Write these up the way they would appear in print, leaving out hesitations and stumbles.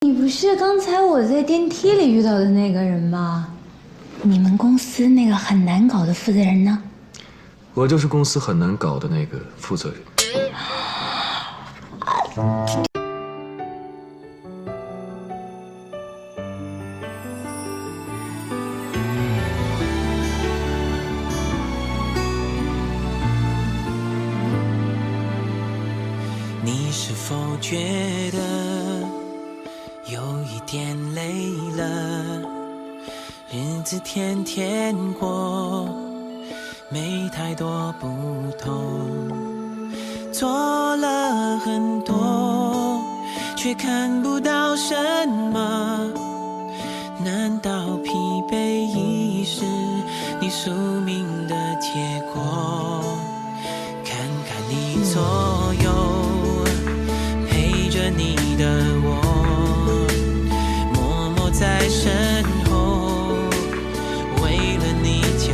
你不是刚才我在电梯里遇到的那个人吗？你们公司那个很难搞的负责人呢？我就是公司很难搞的那个负责人。你是否觉得有一点累了？日子天天过，没太多不同，做了很多，却看不到什么。难道疲惫已是你宿命的结果？看看你左右陪着你的我，默默在身后为了你加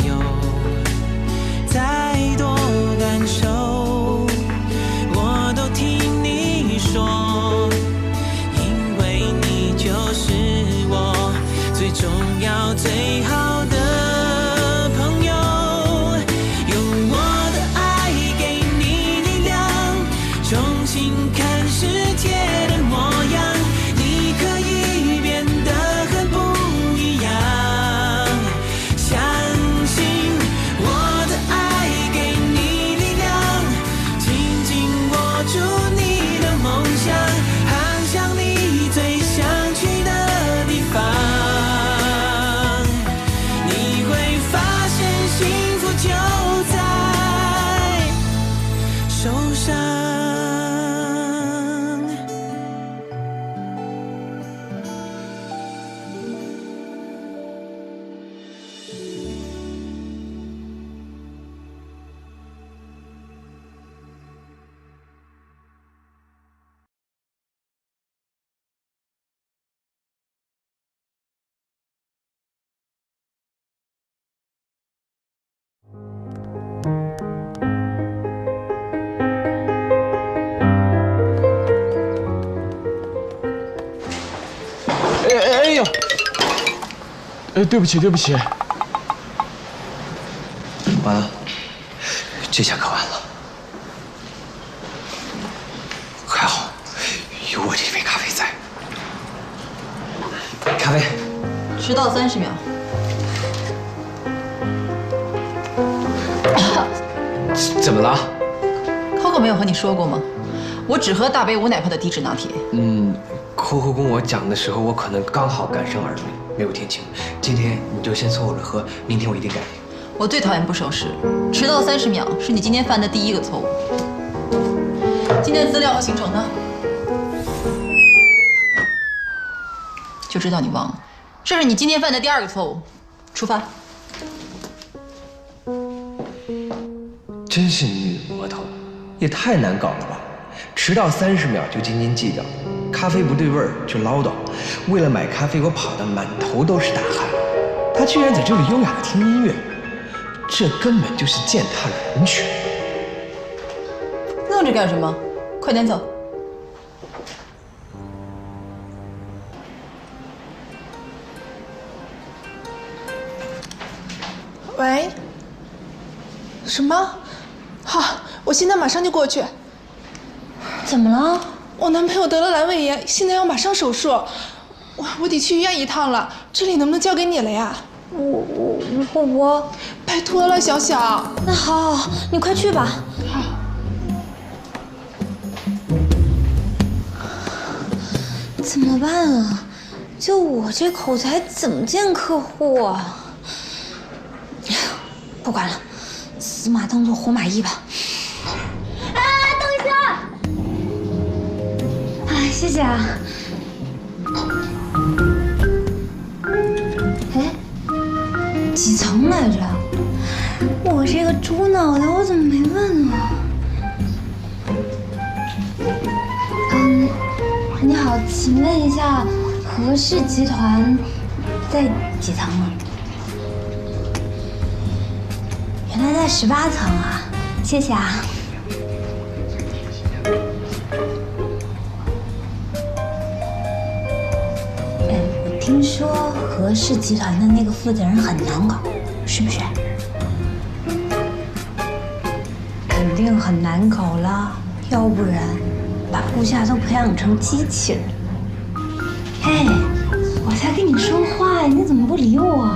油。再多感受我都听你说，因为你就是我最重要最好的朋友。用我的爱给你力量，重新看世界的模样，你可以变得很不一样。相信我的爱给你力量，紧紧握住你的梦想，航向你最想去的地方。你会发现幸福就在手上。哎呦！哎，对不起，对不起。完了，这下可完了。还好有我这杯咖啡在。咖啡，迟到30秒。怎么了Coco 没有和你说过吗？我只喝大杯无奶泡的低脂拿铁。？Coco 跟我讲的时候，我可能刚好赶上耳鸣，没有听清。今天你就先凑合着喝，明天我一定改进。我最讨厌不守时，迟到30秒是你今天犯的第一个错误。今天的资料和行程呢？就知道你忘了，这是你今天犯的第2个错误。出发。真是女魔头，也太难搞了吧！迟到30秒就斤斤计较，咖啡不对味儿就唠叨，为了买咖啡我跑得满头都是大汗。他居然在这里优雅的听音乐，这根本就是践踏了人权。愣着干什么？快点走。喂？什么？好，我现在马上就过去。怎么了？我男朋友得了阑尾炎，现在要马上手术，我得去医院一趟了。这里能不能交给你了呀？我，拜托了，小小。那好，你快去吧。好。怎么办啊？就我这口才，怎么见客户啊？不管了，死马当做活马医吧。哎，等一下！哎，谢谢啊。哎，几层来着？我这个猪脑袋，我怎么没问啊？你好，请问一下，和氏集团在几层啊？原来在18层啊，谢谢啊。听说何氏集团的那个负责人很难搞，是不是？肯定很难搞啦，要不然把部下都培养成机器人。嘿，我在跟你说话，你怎么不理我？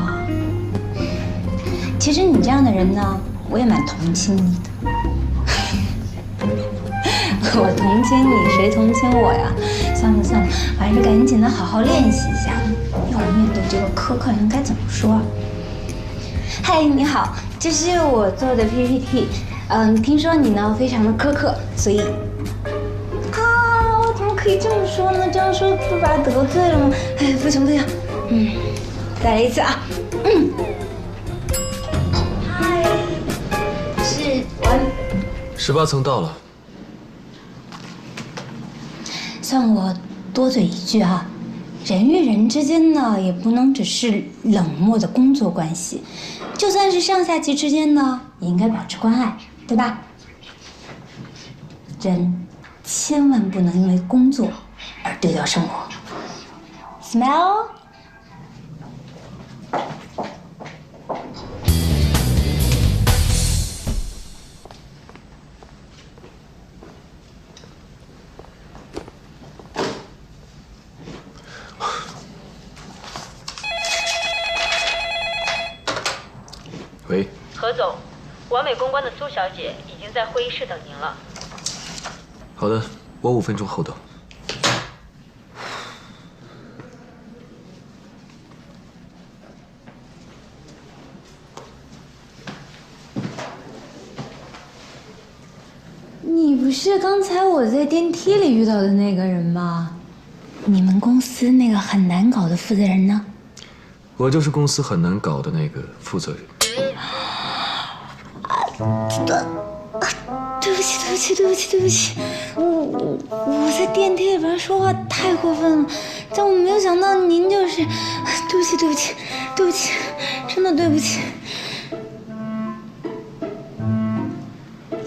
其实你这样的人呢，我也蛮同情你的。我同情你，谁同情我呀？算了算了，我还是赶紧的好好练习一下。要我面对这个苛刻人该怎么说？嗨，你好，这是我做的 PPT。听说你呢非常的苛刻，所以我怎么可以这么说呢？这样说不把他得罪了吗？哎，不行不行，再来一次啊，嗨，是完18层到了。算我多嘴一句啊，人与人之间呢，也不能只是冷漠的工作关系，就算是上下级之间呢，也应该保持关爱，对吧？人千万不能因为工作而丢掉生活。Smile。喂，何总，完美公关的苏小姐已经在会议室等您了。好的，我5分钟后到。你不是刚才我在电梯里遇到的那个人吗？你们公司那个很难搞的负责人呢？我就是公司很难搞的那个负责人。对不起，我在电梯里边说话太过分了，但我没有想到您就是，对不起，真的对不起。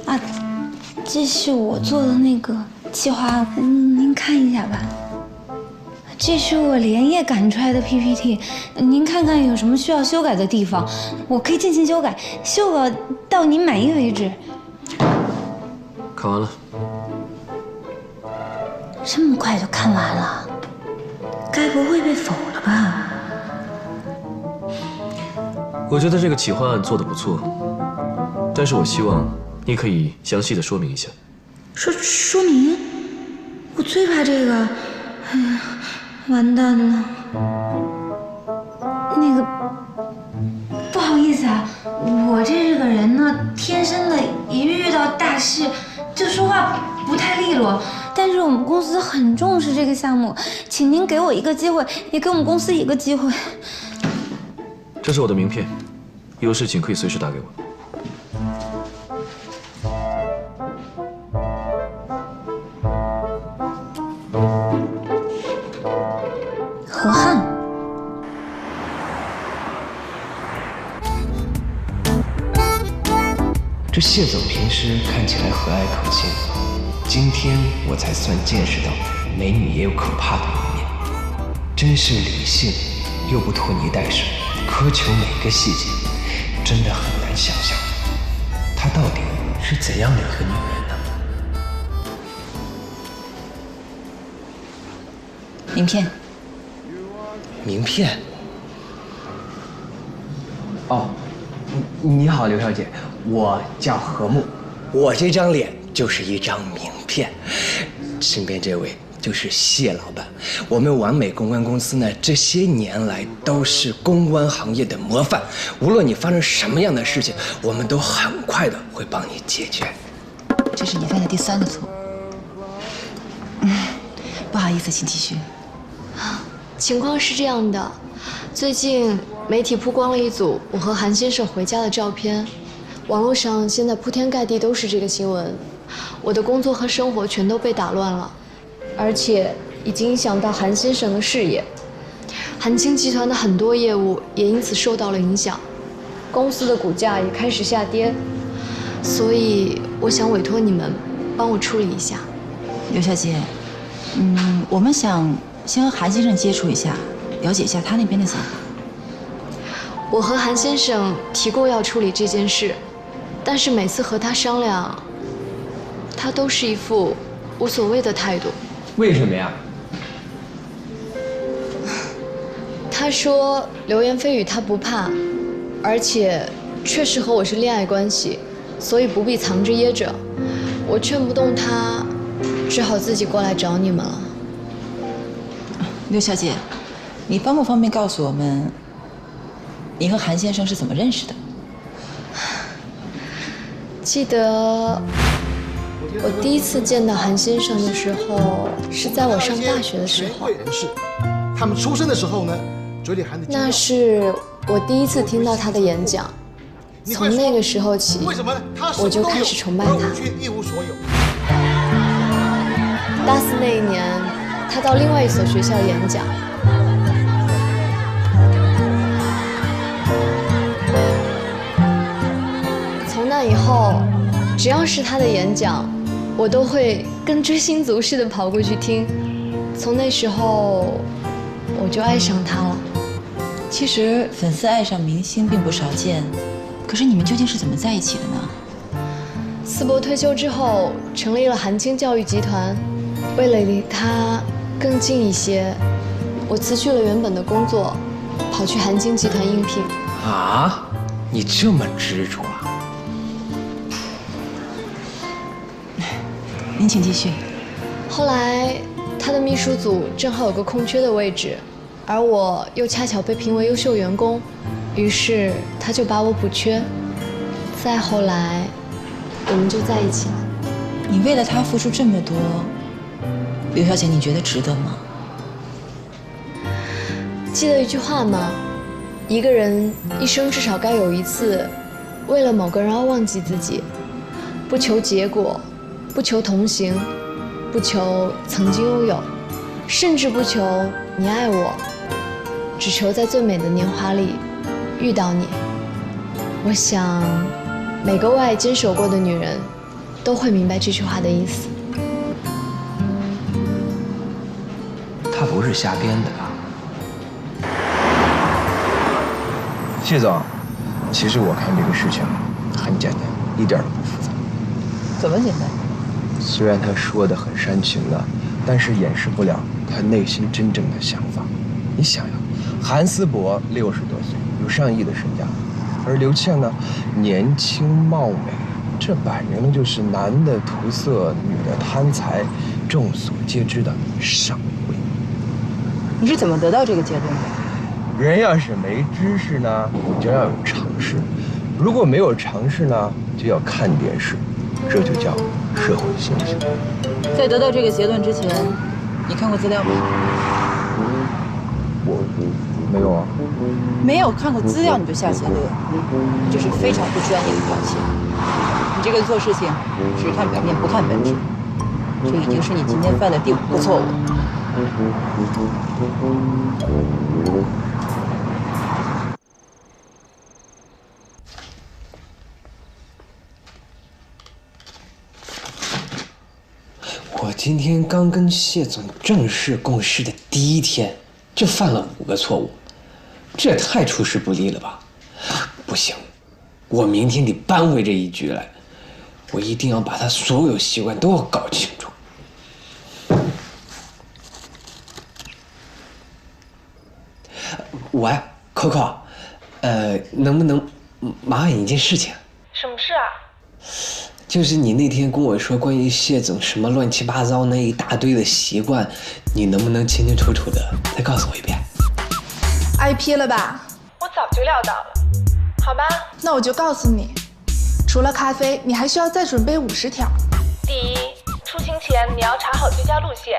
啊，这是我做的那个计划，您看一下吧。这是我连夜赶出来的 PPT， 您看看有什么需要修改的地方，我可以进行修改，修改到您满意为止。看完了。这么快就看完了？该不会被否了吧？我觉得这个企划案做得不错，但是我希望你可以详细的说明一下。说明？我最怕这个。哎呀，完蛋了。那个，不好意思啊，我这个人呢，天生的一遇到大事就说话不太利落。但是我们公司很重视这个项目，请您给我一个机会，也给我们公司一个机会。这是我的名片，有事情可以随时打给我。何汉，这谢总平时看起来和蔼可亲，今天我才算见识到美女也有可怕的一面。真是理性又不拖泥带水，苛求每个细节，真的很难想象她到底是怎样的一个女人呢？名片。名片？哦，你好，刘小姐，我叫何木，我这张脸就是一张名片，身边这位就是谢老板。我们完美公关公司呢，这些年来都是公关行业的模范，无论你发生什么样的事情，我们都很快的会帮你解决。这是你犯的第3个错误。不好意思，请继续。情况是这样的，最近媒体曝光了一组我和韩先生回家的照片，网络上现在铺天盖地都是这个新闻，我的工作和生活全都被打乱了，而且已经影响到韩先生的事业，韩青集团的很多业务也因此受到了影响，公司的股价也开始下跌，所以我想委托你们帮我处理一下。刘小姐，我们想先和韩先生接触一下，了解一下他那边的想法。我和韩先生提过要处理这件事，但是每次和他商量，他都是一副无所谓的态度。为什么呀？他说流言蜚语他不怕，而且确实和我是恋爱关系，所以不必藏着掖着。我劝不动他，只好自己过来找你们了。刘小姐，你方不方便告诉我们，你和韩先生是怎么认识的？记得我第一次见到韩先生的时候，是在我上大学的时候。他们出生的时候呢，嘴里含的那是我第一次听到他的演讲，从那个时候起，我就开始崇拜他。一无所有。大四那一年，他到另外一所学校演讲。从那以后，只要是他的演讲，我都会跟追星族似的跑过去听。从那时候，我就爱上他了。其实粉丝爱上明星并不少见，可是你们究竟是怎么在一起的呢？思博退休之后，成立了韩青教育集团。为了离他更近一些，我辞去了原本的工作，跑去韩青集团应聘。啊，你这么执着啊？您请继续。后来，他的秘书组正好有个空缺的位置，而我又恰巧被评为优秀员工，于是他就把我补缺。再后来，我们就在一起了。你为了他付出这么多，刘小姐，你觉得值得吗？记得一句话吗？一个人一生至少该有一次，为了某个人而忘记自己，不求结果，不求同行，不求曾经拥有，甚至不求你爱我，只求在最美的年华里遇到你。我想，每个为爱坚守过的女人，都会明白这句话的意思。他不是瞎编的吧？谢总，其实我看这个事情很简单，一点都不复杂。怎么简单？虽然他说的很煽情的，但是掩饰不了他内心真正的想法。你想呀，韩思博60多岁，有上亿的身价，而刘倩呢，年轻貌美，这摆明了就是男的图色，女的贪财，众所皆知的上位。你是怎么得到这个结论的？人要是没知识呢，就要有常识；如果没有常识呢，就要看电视，这就叫社会现象。在得到这个结论之前，你看过资料吗？我没有啊。没有看过资料你就下结论，这是非常不专业的表现。你这个做事情只看表面不看本质，这已经是你今天犯的第5个错误。我今天刚跟谢总正式共事的第一天，就犯了5个错误，这也太出师不利了吧？不行，我明天得扳回这一局来，我一定要把他所有习惯都要搞清楚。喂 ，Coco， 能不能麻烦你一件事情？什么事啊？就是你那天跟我说关于谢总什么乱七八糟那一大堆的习惯，你能不能清清楚楚的再告诉我一遍？挨批了吧？我早就料到了。好吧，那我就告诉你，除了咖啡，你还需要再准备50条。第一，出行前你要查好最佳路线；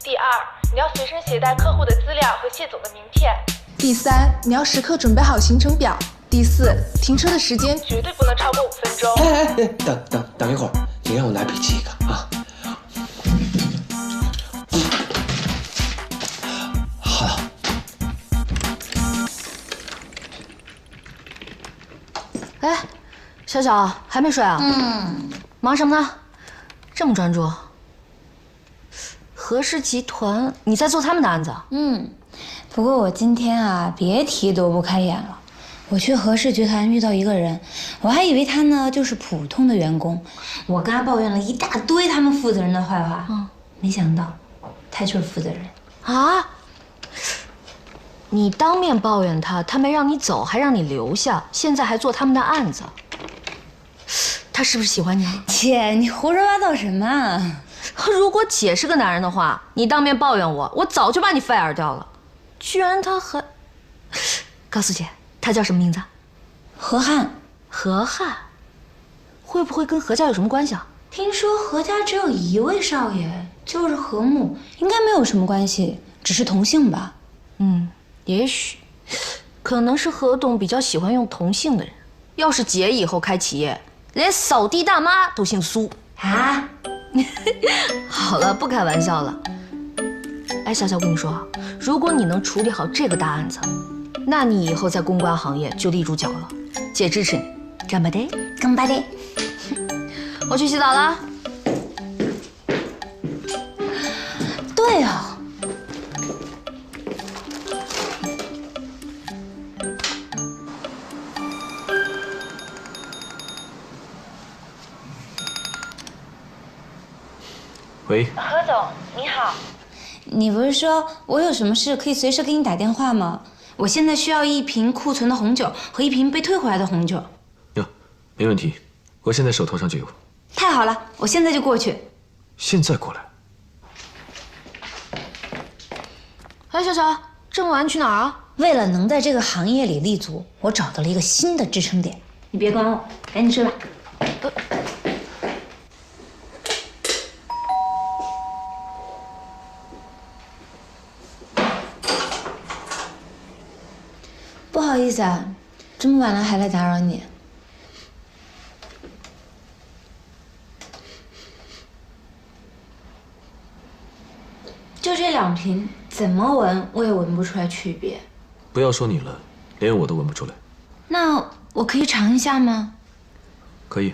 第二，你要随身携带客户的资料和谢总的名片；第三，你要时刻准备好行程表；第四，停车的时间绝对不能超过5分钟。等一会儿，你让我拿笔记一个啊。好了。哎，小小还没睡啊？忙什么呢？这么专注？和氏集团，你在做他们的案子？不过我今天啊，别提多不开眼了。我去和氏集团遇到一个人，我还以为他呢就是普通的员工，我跟他抱怨了一大堆他们负责人的坏话，没想到他就是负责人啊！你当面抱怨他，他没让你走，还让你留下，现在还做他们的案子，他是不是喜欢你啊？姐，你胡说八道什么啊？如果姐是个男人的话，你当面抱怨我，我早就把你 fire 掉了。居然他还……告诉姐，他叫什么名字？何汉。何汉，会不会跟何家有什么关系啊？听说何家只有一位少爷，就是何母，应该没有什么关系，只是同姓吧。也许，可能是何董比较喜欢用同姓的人。要是姐以后开企业，连扫地大妈都姓苏啊！好了，不开玩笑了。哎，小小，我跟你说，如果你能处理好这个大案子，那你以后在公关行业就立住脚了。姐支持你，干巴爹，干巴爹。我去洗澡了。对啊。喂，何总，你好。你不是说我有什么事可以随时给你打电话吗？我现在需要1瓶库存的红酒和1瓶被退回来的红酒。哟，没问题，我现在手头上就有。太好了，我现在就过去。现在过来。哎，小小，这么晚去哪儿啊？为了能在这个行业里立足，我找到了一个新的支撑点。你别管我，赶紧睡吧。不好意思啊，这么晚了还来打扰你。就这2瓶，怎么闻我也闻不出来区别。不要说你了，连我都闻不出来。那我可以尝一下吗？可以。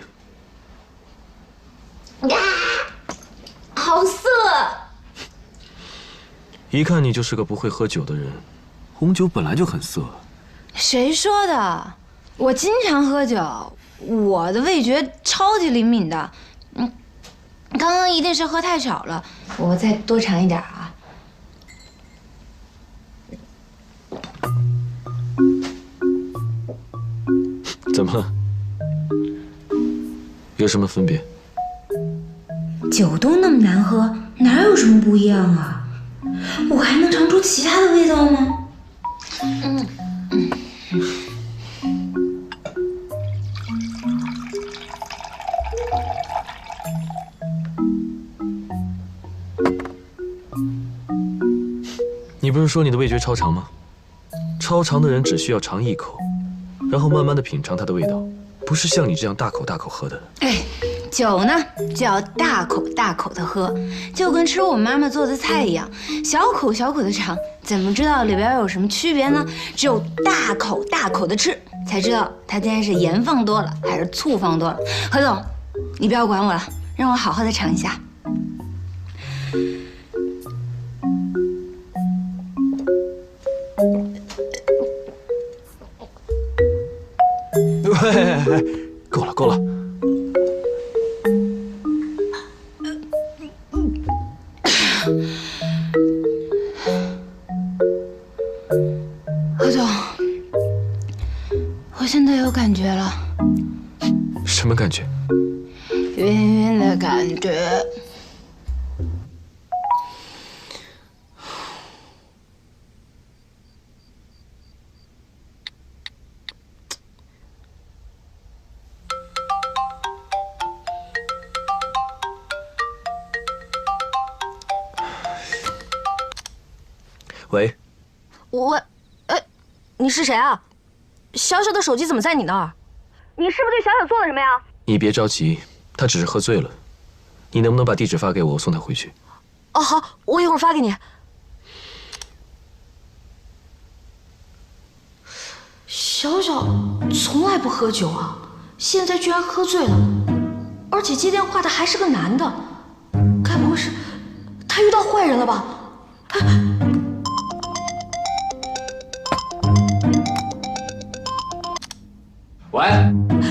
好涩！一看你就是个不会喝酒的人，红酒本来就很涩。谁说的？我经常喝酒，我的味觉超级灵敏的。刚刚一定是喝太少了，我再多尝一点啊。怎么了？有什么分别？酒都那么难喝，哪有什么不一样啊？我还能尝出其他的味道吗？你不是说你的味觉超常吗？超常的人只需要尝1口，然后慢慢的品尝它的味道，不是像你这样大口大口喝的。哎，酒呢就要大口大口的喝，就跟吃我妈妈做的菜一样，小口小口的尝，怎么知道里边有什么区别呢？只有大口大口的吃，才知道它今天是盐放多了还是醋放多了。何总，你不要管我了，让我好好的尝一下。够了够了。何总，我现在有感觉了。什么感觉？晕晕的感觉。喂，你是谁啊？小小的手机怎么在你那儿？你是不是对小小做了什么呀？你别着急，他只是喝醉了。你能不能把地址发给我，我送他回去？哦，好，我一会儿发给你。小小从来不喝酒啊，现在居然喝醉了，而且接电话的还是个男的，该不会是他遇到坏人了吧？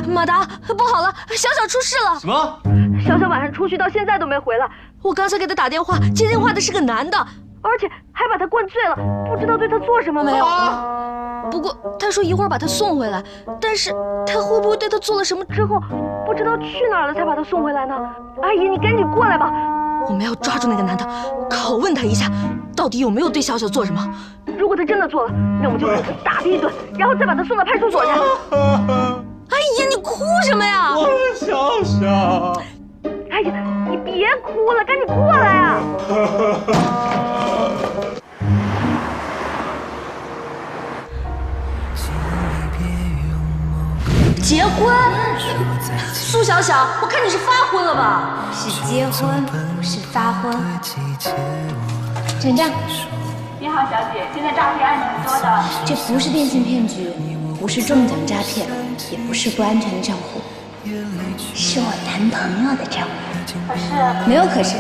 马达，不好了，小小出事了！什么？小小晚上出去到现在都没回来，我刚才给他打电话，接电话的是个男的，而且还把他灌醉了，不知道对他做什么没有。不过他说一会儿把他送回来，但是他会不会对他做了什么之后，不知道去哪儿了才把他送回来呢？阿姨，你赶紧过来吧，我们要抓住那个男的，拷问他一下，到底有没有对小小做什么。如果他真的做了，那我们就给他打他一顿，然后再把他送到派出所去。哎呀，你哭什么呀？我的小小。哎呀，你别哭了，赶紧过来啊！结婚？苏小小，我看你是发婚了吧？是结婚，不是发婚。转账。你好，小姐，现在诈骗案挺多的。这不是电信骗局，不是中奖诈骗，也不是不安全的账户，是我男朋友的账户。可是没有可是，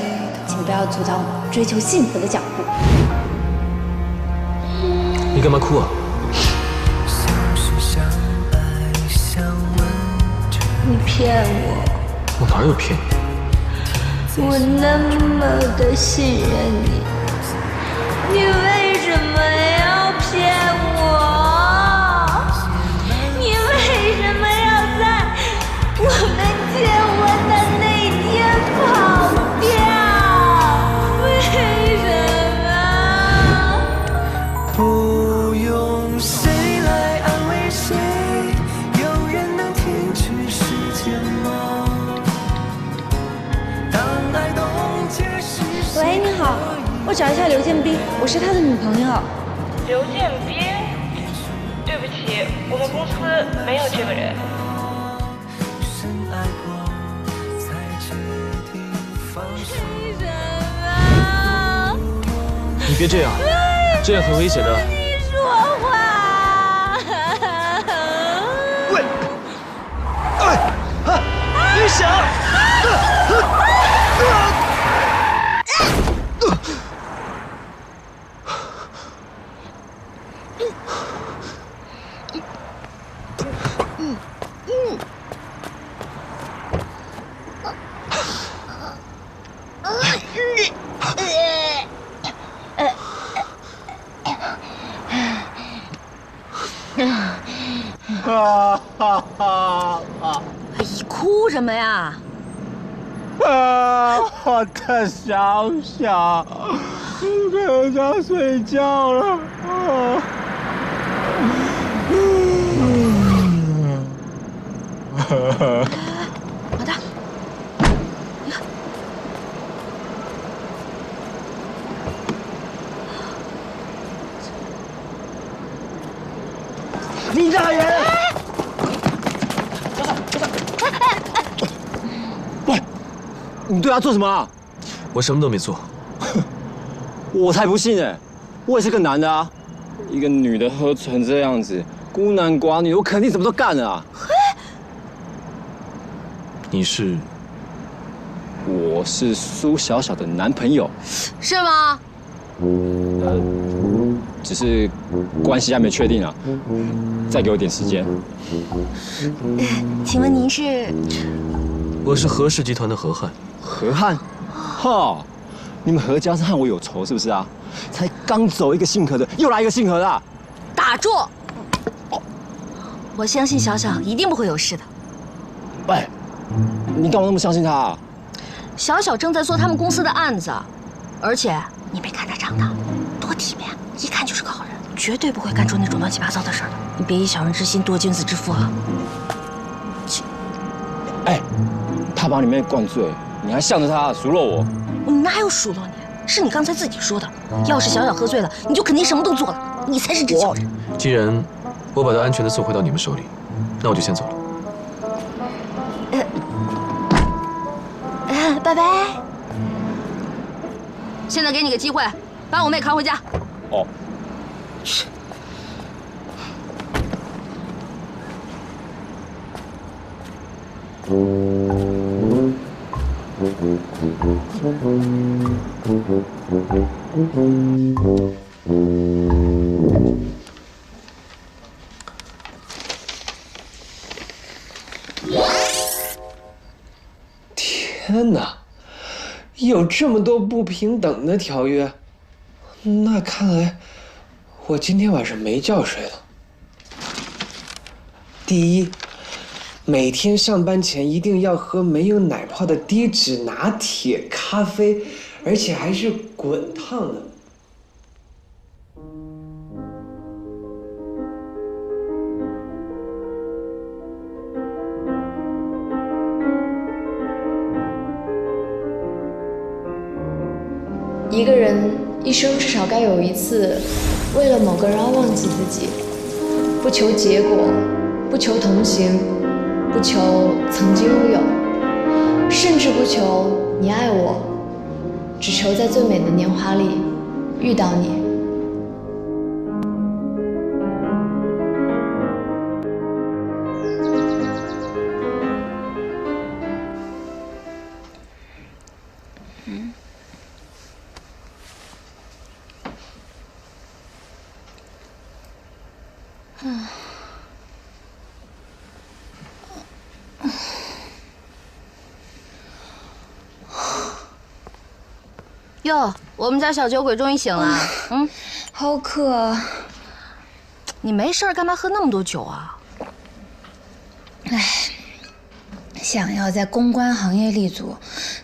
请不要阻挡我追求幸福的脚步。你干嘛哭啊？你骗我！我哪有骗你？我那么的信任你，你为什么要骗我？你为什么要在我们结婚的那天跑掉？为什么？不用谁来安慰谁，有人能停止时间吗？当爱冻结时，喂，你好，我找一下刘建斌，我是他的女朋友。刘建斌，对不起，我们公司没有这个人。你别这样，这样很危险的。你说话！喂，你想？你哭什么呀？我的小小，我想睡觉了。马达，你看，林大爷！喂，你对他做什么啊？我什么都没做。我才不信哎！我也是个男的啊，一个女的喝成这样子，孤男寡女，我肯定什么都干了啊！你是？我是苏小小的男朋友。是吗？只是关系还没确定啊，再给我点时间。请问您是？我是何氏集团的何汉。何汉？哈，你们何家是和我有仇是不是啊？才刚走一个姓何的，又来一个姓何的啊。打住！我相信小小一定不会有事的。喂，你干嘛那么相信他啊？小小正在做他们公司的案子，而且你别看他长得多体面，一看就是个好人，绝对不会干出那种乱七八糟的事儿的。你别以小人之心度君子之腹啊！哎，他把你妹灌醉，你还向着他数落我？我哪有数落你？是你刚才自己说的。要是小小喝醉了，你就肯定什么都做了。你才是真小人。既然我把他安全的送回到你们手里，那我就先走了。拜拜。现在给你个机会，把我妹扛回家。哦。有这么多不平等的条约，那看来我今天晚上没觉睡了。第一，每天上班前一定要喝没有奶泡的低脂拿铁咖啡，而且还是滚烫的。一个人一生至少该有一次，为了某个人而忘记自己，不求结果，不求同行，不求曾经拥有，甚至不求你爱我，只求在最美的年华里遇到你。哟，我们家小酒鬼终于醒了。好渴。你没事干嘛喝那么多酒啊？想要在公关行业立足，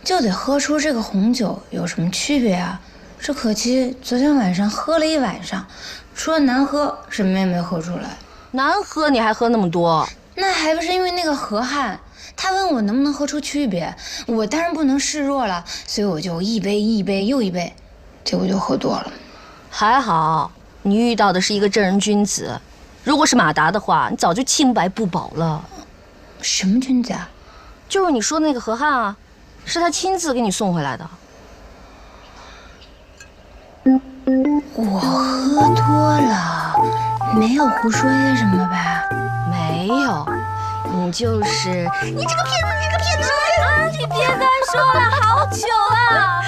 就得喝出这个红酒有什么区别啊？这可期昨天晚上喝了一晚上，除了难喝，什么也没喝出来。难喝你还喝那么多？那还不是因为那个何汉，他问我能不能喝出区别，我当然不能示弱了，所以我就一杯一杯又一杯，结果就喝多了。还好你遇到的是一个正人君子，如果是马达的话，你早就清白不保了。什么君子啊？就是你说的那个何汉啊，是他亲自给你送回来的。我喝多了，没有胡说些什么吧？没有，你就是你这个骗子，你这个骗子啊！你别再说了，好糗啊！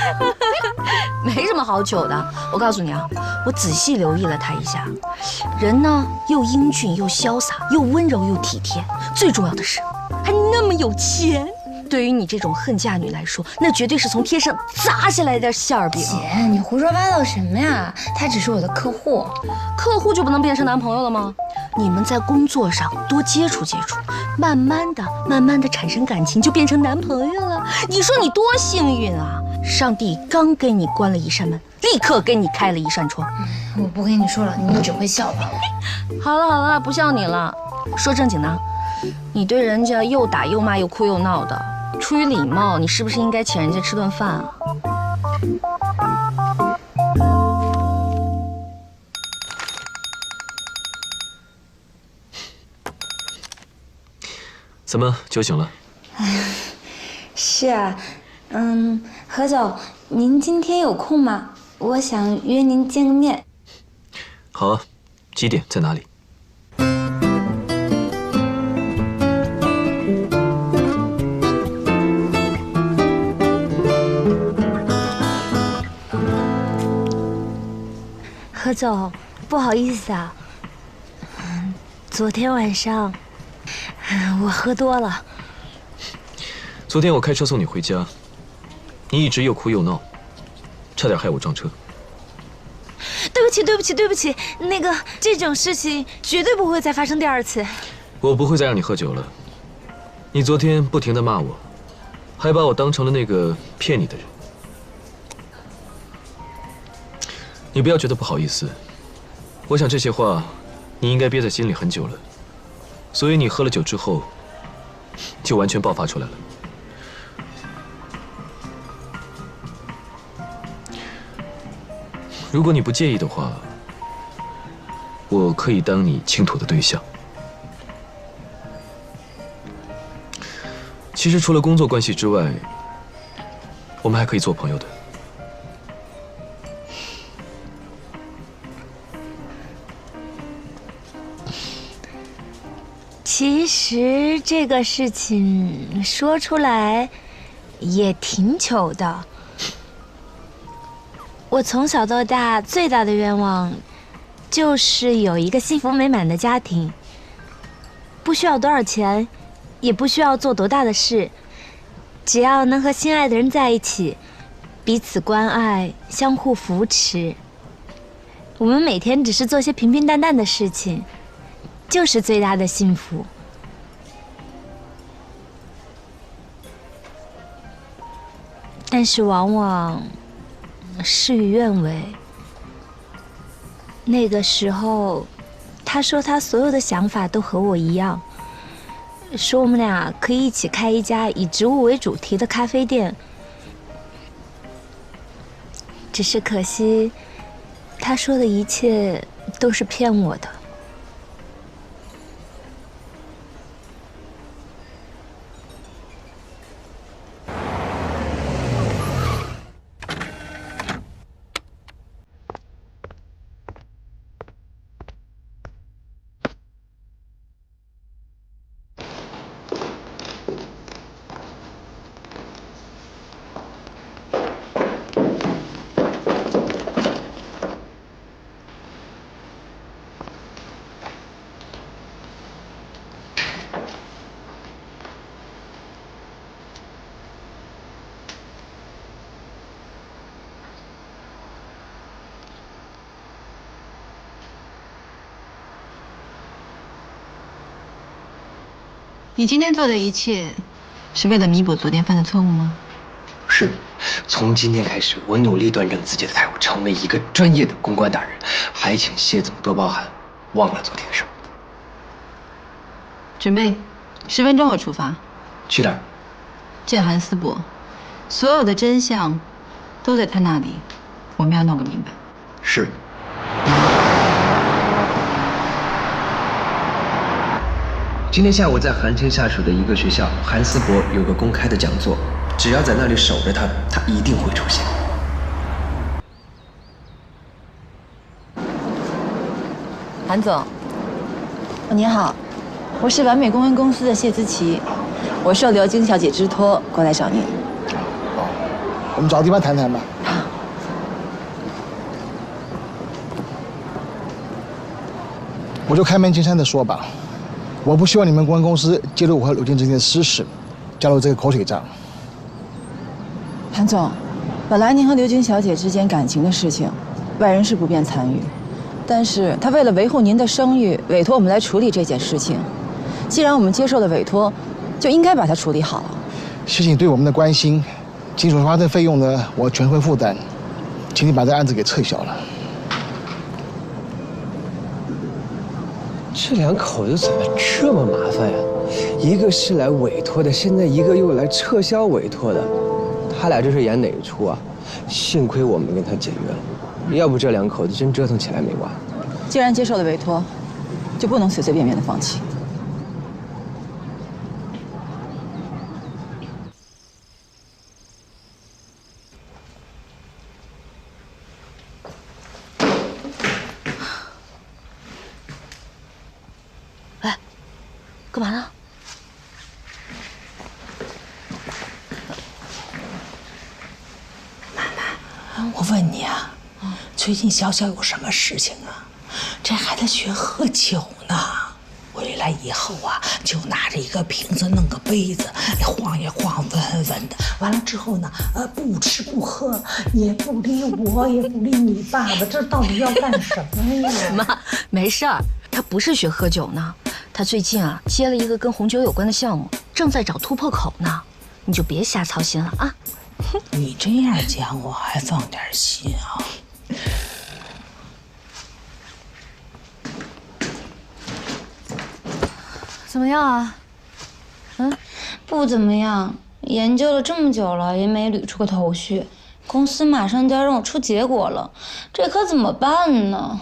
没什么好糗的，我告诉你啊，我仔细留意了他一下，人呢又英俊又潇洒，又温柔又体贴，最重要的是还那么有钱。对于你这种恨嫁女来说，那绝对是从天上砸下来的馅儿饼。姐，你胡说八道什么呀？他只是我的客户，客户就不能变成男朋友了吗？你们在工作上多接触接触，慢慢的产生感情，就变成男朋友了。你说你多幸运啊！上帝刚给你关了一扇门，立刻给你开了一扇窗。我不跟你说了，你只会笑话我。好了，不笑你了。说正经的，你对人家又打又骂又哭又闹的，出于礼貌，你是不是应该请人家吃顿饭啊？怎么酒醒了？是啊，何总，您今天有空吗？我想约您见个面。好啊，几点在哪里？何总，不好意思啊，昨天晚上我喝多了。昨天我开车送你回家，你一直又哭又闹，差点害我撞车。对不起，那个这种事情绝对不会再发生第二次。我不会再让你喝酒了。你昨天不停地骂我，还把我当成了那个骗你的人。你不要觉得不好意思，我想这些话你应该憋在心里很久了，所以你喝了酒之后就完全爆发出来了。如果你不介意的话，我可以当你倾吐的对象。其实除了工作关系之外，我们还可以做朋友的。其实这个事情说出来也挺糗的。我从小到大最大的愿望，就是有一个幸福美满的家庭。不需要多少钱，也不需要做多大的事，只要能和心爱的人在一起，彼此关爱，相互扶持。我们每天只是做些平平淡淡的事情，就是最大的幸福。但是往往事与愿违。那个时候，他说他所有的想法都和我一样，说我们俩可以一起开一家以植物为主题的咖啡店。只是可惜，他说的一切都是骗我的。你今天做的一切，是为了弥补昨天犯的错误吗？是，从今天开始，我努力端正自己的态度，成为一个专业的公关达人。还请谢总多包涵，忘了昨天的事。准备，10分钟我出发。去哪儿？见韩思博，所有的真相都在他那里，我们要弄个明白。是。今天下午在韩青下属的一个学校，韩思博有个公开的讲座，只要在那里守着他，他一定会出现。韩总，你好，我是完美公关公司的谢姿琪，我受刘晶小姐之托过来找您。我们找个地方谈谈吧。我就开门见山的说吧。我不希望你们公关公司介入我和刘晶之间的私事，加入这个口水仗。韩总，本来您和刘晶小姐之间感情的事情，外人是不便参与，但是她为了维护您的声誉，委托我们来处理这件事情。既然我们接受了委托，就应该把它处理好。谢谢你对我们的关心，金属发证费用呢，我全会负担，请你把这案子给撤销了。这两口子怎么这么麻烦呀？一个是来委托的，现在一个又来撤销委托的，他俩这是演哪一出啊？幸亏我们跟他解约了，要不这两口子真折腾起来没完。既然接受了委托，就不能随随便便的放弃。干嘛呢？妈妈，我问你啊，最近小小有什么事情啊？这还在学喝酒呢。回来以后啊，就拿着一个瓶子，弄个杯子，晃呀晃，闻闻的。完了之后呢，不吃不喝，也不理我，也不理你爸爸，这到底要干什么呀？妈，没事儿，他不是学喝酒呢。他最近啊接了一个跟红酒有关的项目，正在找突破口呢，你就别瞎操心了啊。你这样讲我还放点心啊。怎么样啊？不怎么样，研究了这么久了也没捋出个头绪。公司马上就要让我出结果了，这可怎么办呢？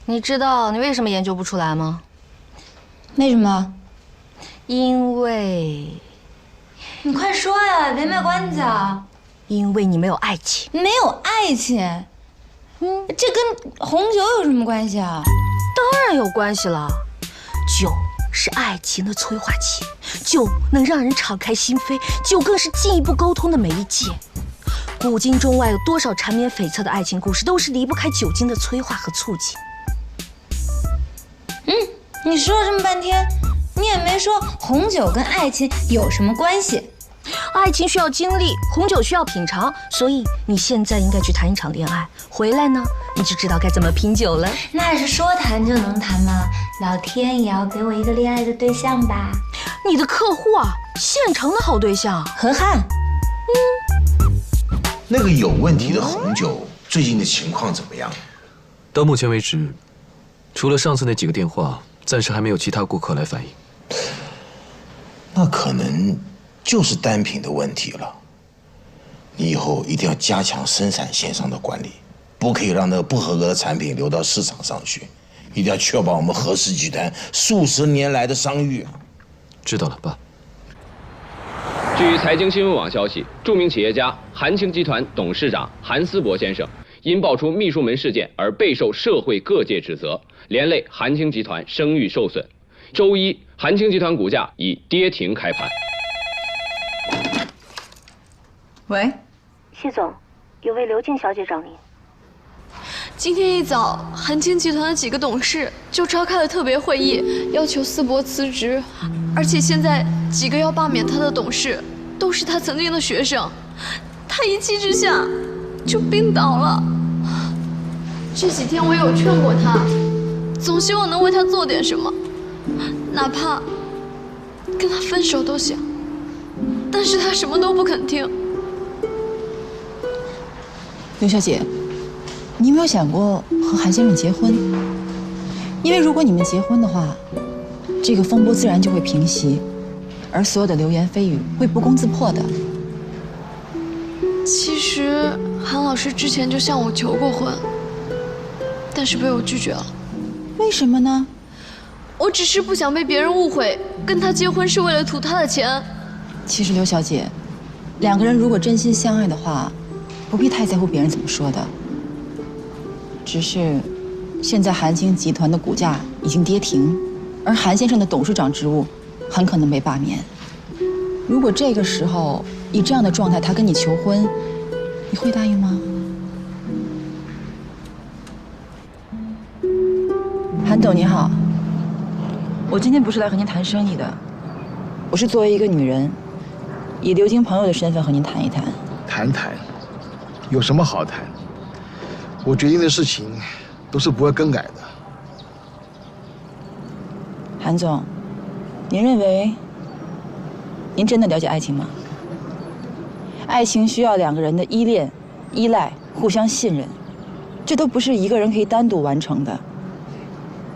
你知道你为什么研究不出来吗？为什么？因为……你快说呀，别卖关子啊！因为你没有爱情。没有爱情？这跟红酒有什么关系啊？当然有关系了。酒是爱情的催化剂，酒能让人敞开心扉，酒更是进一步沟通的媒介。古今中外有多少缠绵悱恻的爱情故事，都是离不开酒精的催化和促进。你说了这么半天，你也没说红酒跟爱情有什么关系。爱情需要经历，红酒需要品尝，所以你现在应该去谈一场恋爱，回来呢，你就知道该怎么品酒了。那是说谈就能谈吗？老天也要给我一个恋爱的对象吧？你的客户啊，现成的好对象，何汉。那个有问题的红酒最近的情况怎么样？到目前为止，除了上次那几个电话，暂时还没有其他顾客来反映。那可能就是单品的问题了。你以后一定要加强生产线上的管理，不可以让那个不合格的产品流到市场上去，一定要确保我们何氏集团数十年来的商誉。知道了，爸。据财经新闻网消息，著名企业家韩青集团董事长韩思博先生因爆出秘书门事件而备受社会各界指责，连累韩青集团声誉受损。周一，韩青集团股价以跌停开盘。喂，谢总，有位刘静小姐找您。今天一早，韩青集团的几个董事就召开了特别会议，要求思博辞职，而且现在几个要罢免他的董事都是他曾经的学生，他一气之下就病倒了。这几天我有劝过他，总希望能为他做点什么，哪怕跟他分手都行，但是他什么都不肯听。刘小姐，你有没有想过和韩先生结婚？因为如果你们结婚的话，这个风波自然就会平息，而所有的流言蜚语会不攻自破的。其实韩老师之前就向我求过婚，但是被我拒绝了。为什么呢？我只是不想被别人误会，跟他结婚是为了图他的钱。其实刘小姐，两个人如果真心相爱的话，不必太在乎别人怎么说的。只是，现在韩青集团的股价已经跌停，而韩先生的董事长职务很可能被罢免。如果这个时候以这样的状态他跟你求婚，你会答应吗？韩董你好，我今天不是来和您谈生意的，我是作为一个女人，以刘晶朋友的身份和您谈一谈。谈谈，有什么好谈？我决定的事情都是不会更改的。韩总，您认为您真的了解爱情吗？爱情需要两个人的依恋、依赖、互相信任，这都不是一个人可以单独完成的。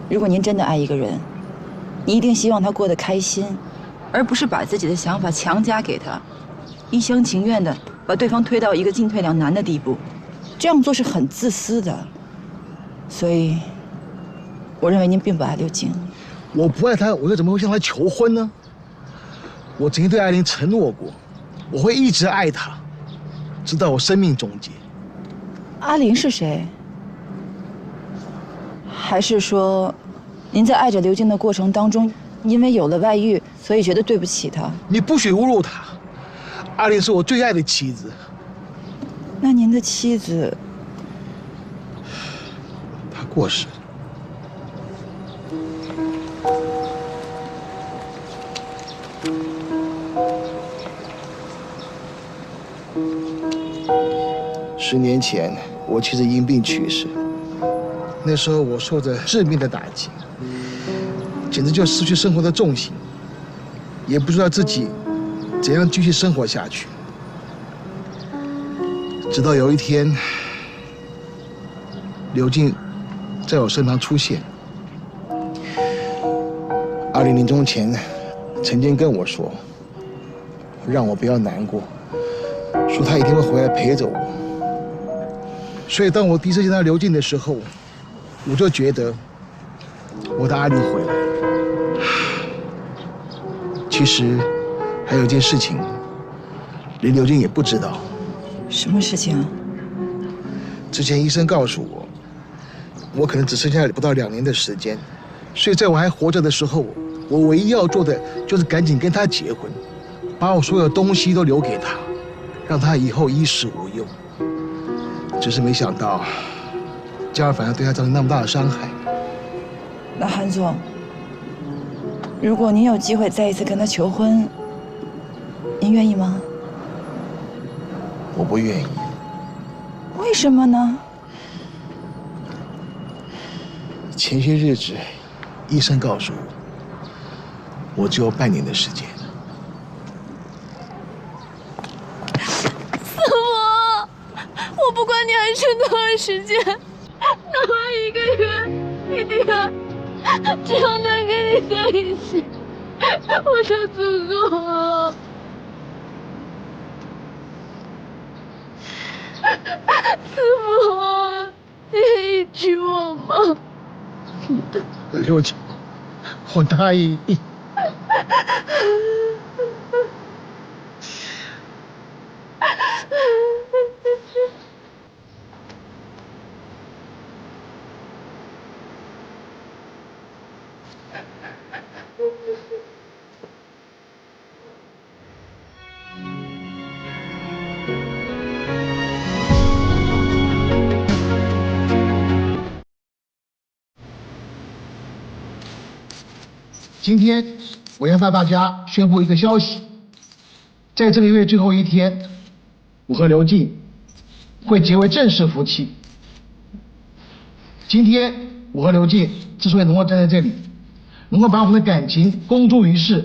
如果您真的爱一个人，你一定希望他过得开心，而不是把自己的想法强加给他，一厢情愿的把对方推到一个进退两难的地步。这样做是很自私的。所以，我认为您并不爱刘晶。我不爱他，我又怎么会向他求婚呢？我曾经对艾琳承诺过，我会一直爱她，直到我生命终结。阿玲是谁？还是说，您在爱着刘晶的过程当中，因为有了外遇，所以觉得对不起她？你不许侮辱她，阿玲是我最爱的妻子。那您的妻子，她过世。10年前，我妻子因病去世。那时候我受着致命的打击，简直就失去生活的重心，也不知道自己怎样继续生活下去。直到有一天，刘静在我身旁出现。阿玲临终前曾经跟我说，让我不要难过，说她一定会回来陪着我。所以当我第一次见到刘静的时候，我就觉得我的阿玲回来了。其实还有一件事情，连刘静也不知道。什么事情啊？之前医生告诉我，我可能只剩下不到2年的时间，所以在我还活着的时候，我唯一要做的就是赶紧跟他结婚，把我所有东西都留给他，让他以后衣食无忧。只是没想到，这样反而对他造成那么大的伤害。那韩总，如果您有机会再一次跟他求婚，您愿意吗？我不愿意。为什么呢？前些日子，医生告诉我，我只有半年的时间。死我！我不管你还剩多少时间，哪怕1个月、1天，只要能跟你在一起，我就足够了。师傅，你愿意娶我吗？刘姐，我答应你。今天我要向大家宣布一个消息，在这个月最后一天，我和刘静会结为正式夫妻。今天我和刘静之所以能够站在这里，能够把我们的感情公诸于世，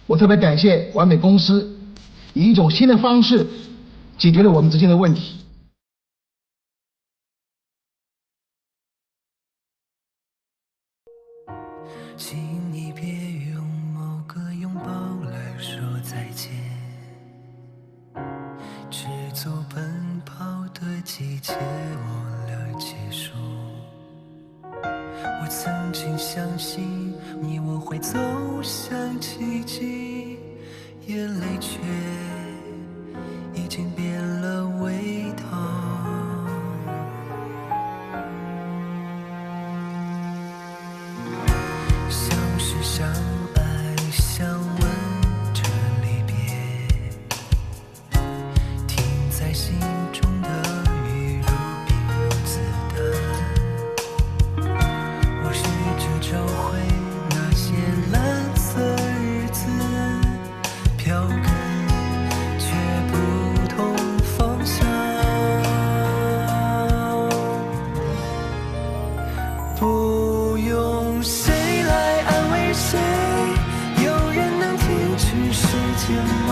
我特别感谢完美公司以一种新的方式解决了我们之间的问题。请你别用某个拥抱来说再见，只走奔跑的季节，我俩结束。我曾经相信你我会走向奇迹，眼泪却已经变了味道。相爱相吻着离别，停在心中的雨如冰如子弹。我试着找回那些蓝色日子，飘跟却不同方向。不用谁来安慰谁，有人能停止时间吗？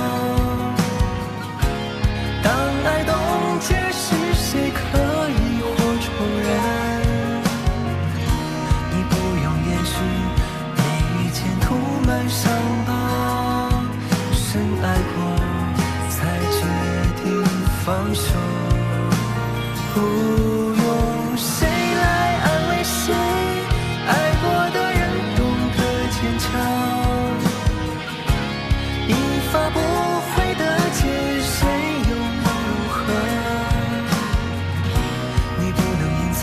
当爱冻结时，谁可以或重燃？你不用掩饰每一件涂满伤疤，深爱过才决定放手。不用谁来安慰谁，爱过的人懂得坚强，一发不回的结，谁又能如何？你不能隐藏，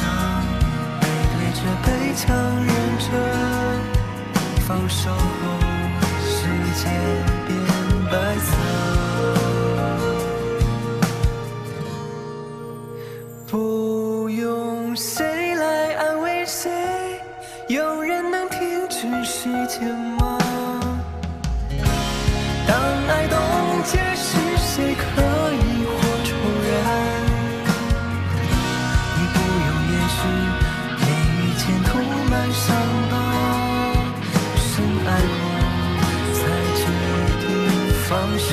背对着背墙忍着，放手后世界变白色。不用谁来安慰谁，有人能停止时间吗？当爱冻结时，谁可以或重燃？你不用掩饰每一件涂满伤疤，深爱过才决定放手。